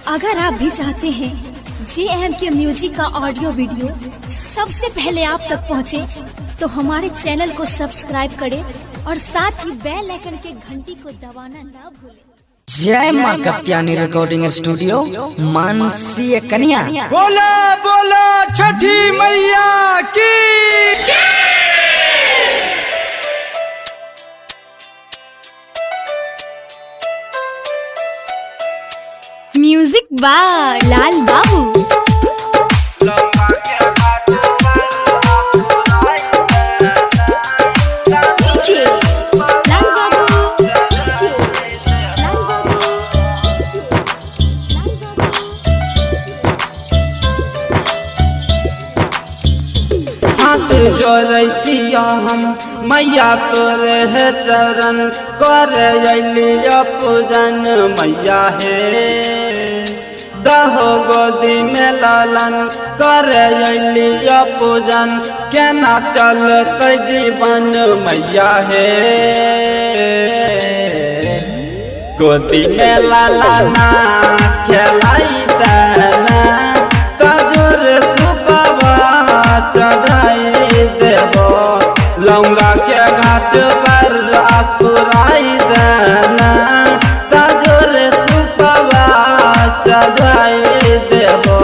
अगर आप भी चाहते हैं JMK म्यूजिक का ऑडियो वीडियो सबसे पहले आप तक पहुंचे, तो हमारे चैनल को सब्सक्राइब करें और साथ ही बेल आइकन के घंटी को दबाना ना भूलें। जय माँ कत्यानी रिकॉर्डिंग स्टूडियो मानसी कन्या। बोला बोला छठी मैया की म्यूजिक बाय लाल बाबू। जोड़ै छिया हम मैया तोरे है चरण करे अलिया पूजन मैया हे दहो गोदी में लालन करे अलिया पूजन केना चलते जीवन मैया हे गोदी में लालाना खेलाई देना तजुर सुपवा चढ़ाई लौंगा के घाट पर आस पुराई देना तजुर सुपवा चढ़ाई देबो।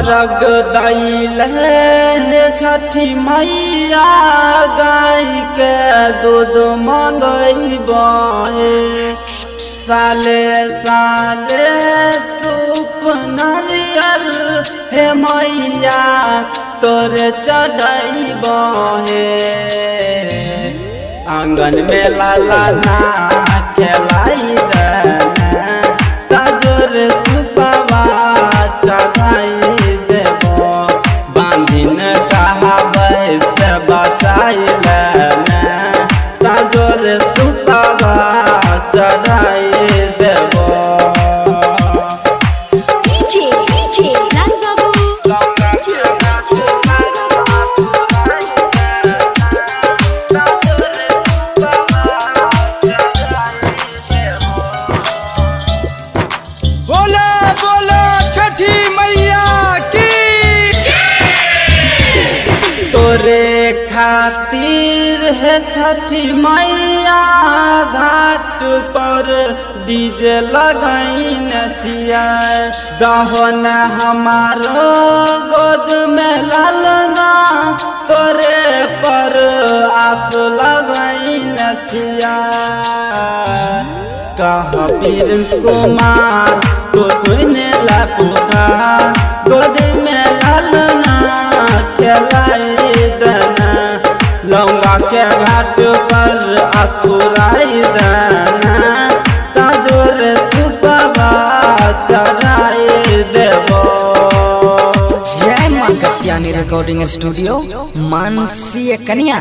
रग दैल छठी मैया गाय के दूध मंगैबे साले साले सूप नारियल हे मैया तोरे चढ़ैबे आंगन में लाला ना खेलाई देना तजुर सुपवा चढ़ाई बचाई लेना तजुर सुपवा चढ़ाई देबो। बोला बोला छठी मैया की तोरे खातिर है छठी मैया घाट पर डीजे लगाइन छिया दहन हमारो गोद में लालना तोरे पर आस लगाइन छिया कह प्रिंस कुमार तो सुने ला पुकार गोद में लालना खेलाई देना लौंगा के घाट पर आसपुराई देना तजुर सुपवा चढ़ाई देबो। जय माँ कत्यानी रिकॉर्डिंग स्टूडियो मानसी कन्या।